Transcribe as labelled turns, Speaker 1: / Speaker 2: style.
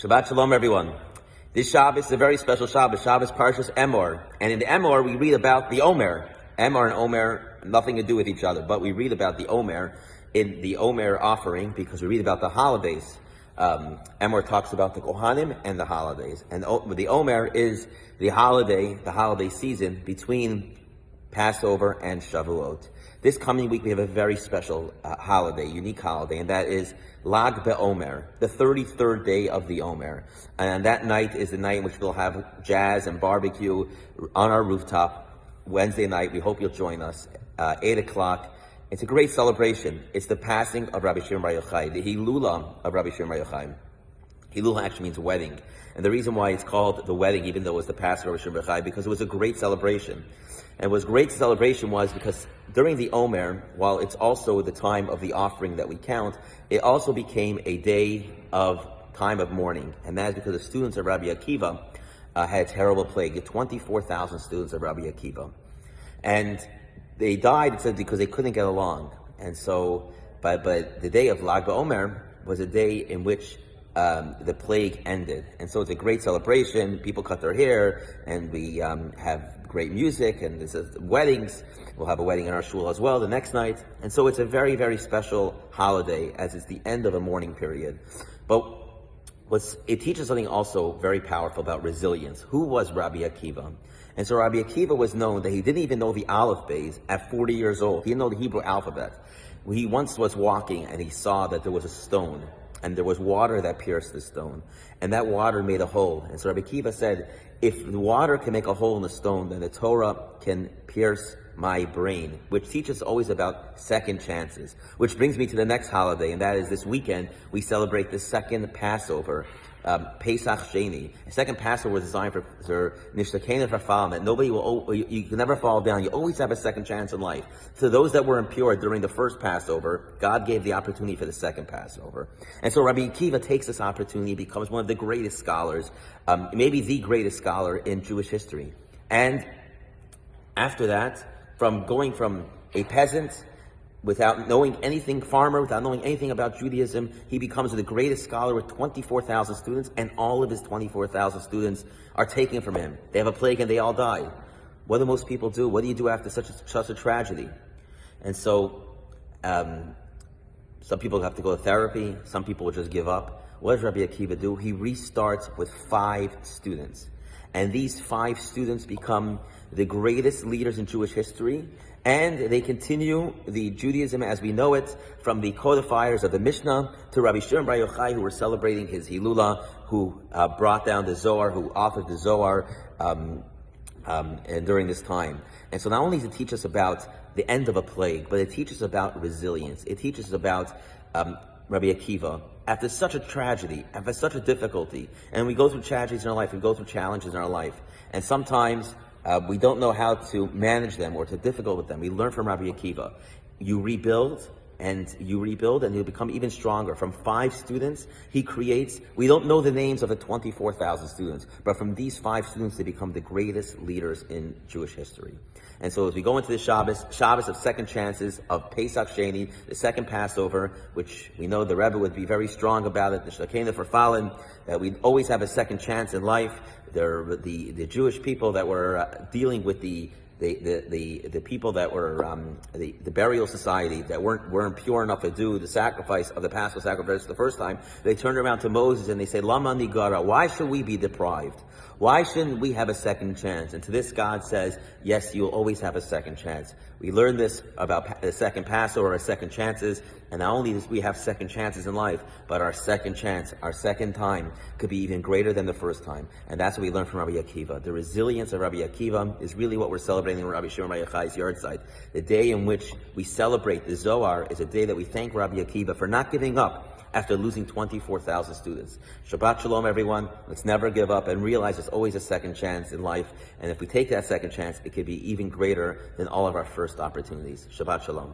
Speaker 1: Shabbat Shalom, everyone. This Shabbos is a very special Shabbos, Shabbos Parshat Emor. And in the Emor, we read about the Omer. Emor and Omer, nothing to do with each other, but we read about the Omer in the Omer offering because we read about the holidays. Emor talks about the Kohanim and the holidays. And the Omer is the holiday season between Passover and Shavuot. This coming week, we have a very special holiday, unique holiday, and that is Lag BeOmer, the 33rd day of the Omer. And that night is the night in which we'll have jazz and barbecue on our rooftop. Wednesday night, we hope you'll join us, 8 o'clock. It's a great celebration. It's the passing of Rabbi Chaim Lipskar, the Hilula of Rabbi Chaim Lipskar. Hilula actually means wedding. And the reason why it's called the wedding, even though it was the passing of Rabbi Chaim Lipskar, because it was a great celebration. And what was great celebration was because during the Omer, while it's also the time of the offering that we count, it also became a day of time of mourning. And that is because the students of Rabbi Akiva had a terrible plague, the 24,000 students of Rabbi Akiva. And they died, it said, because they couldn't get along. And so, but the day of Lag BaOmer was a day in which the plague ended. And so it's a great celebration. People cut their hair, and we have great music, and there's weddings. We'll have a wedding in our shul as well the next night. And so it's a very, very special holiday as it's the end of a mourning period. But it teaches something also very powerful about resilience. Who was Rabbi Akiva? And so Rabbi Akiva was known that he didn't even know the Aleph Beis at 40 years old. He didn't know the Hebrew alphabet. He once was walking and he saw that there was a stone and there was water that pierced the stone, and that water made a hole. And so Rabbi Akiva said, if the water can make a hole in the stone, then the Torah can pierce my brain, which teaches always about second chances. Which brings me to the next holiday, and that is this weekend, we celebrate the second Passover, Pesach Sheni. The second Passover was designed for Nishtakena for fallen, that nobody will, you can never fall down. You always have a second chance in life. To those that were impure during the first Passover, God gave the opportunity for the second Passover. And so Rabbi Akiva takes this opportunity, becomes one of the greatest scholars, maybe the greatest scholar in Jewish history. And after that, going from a peasant without knowing anything, farmer, without knowing anything about Judaism, he becomes the greatest scholar with 24,000 students, and all of his 24,000 students are taken from him. They have a plague and they all die. What do most people do? What do you do after such a tragedy? And so, some people have to go to therapy. Some people will just give up. What does Rabbi Akiva do? He restarts with 5 students. And these 5 students become the greatest leaders in Jewish history, and they continue the Judaism as we know it, from the codifiers of the Mishnah to Rabbi Shimon Bar Yochai, who were celebrating his Hilula, who brought down the Zohar, who authored the Zohar and during this time. And so not only does it teach us about the end of a plague, but it teaches us about resilience. It teaches us about Rabbi Akiva. After such a tragedy, after such a difficulty, and we go through tragedies in our life, we go through challenges in our life, and sometimes we don't know how to manage them or to difficult with them. We learn from Rabbi Akiva. You rebuild, and you'll become even stronger. From 5 students, he creates, we don't know the names of the 24,000 students, but from these 5 students, they become the greatest leaders in Jewish history. And so as we go into the Shabbos of second chances, of Pesach Sheni, the second Passover, which we know the Rebbe would be very strong about it, the Shlakena for fallen, that we always have a second chance in life. The Jewish people that were dealing with the people that were the burial society that weren't pure enough to do the sacrifice of the Passover sacrifice the first time, they turned around to Moses and they said, Lama nigara, why should we be deprived? Why shouldn't we have a second chance? And to this God says, yes, you'll always have a second chance. We learned this about the second Passover, our second chances, and not only do we have second chances in life, but our second chance, our second time could be even greater than the first time. And that's what we learned from Rabbi Akiva. The resilience of Rabbi Akiva is really what we're celebrating in Rabbi Shimon Bar Yochai's yahrzeit. The day in which we celebrate the Zohar is a day that we thank Rabbi Akiva for not giving up after losing 24,000 students. Shabbat Shalom, everyone. Let's never give up and realize there's always a second chance in life. And if we take that second chance, it could be even greater than all of our first opportunities. Shabbat Shalom.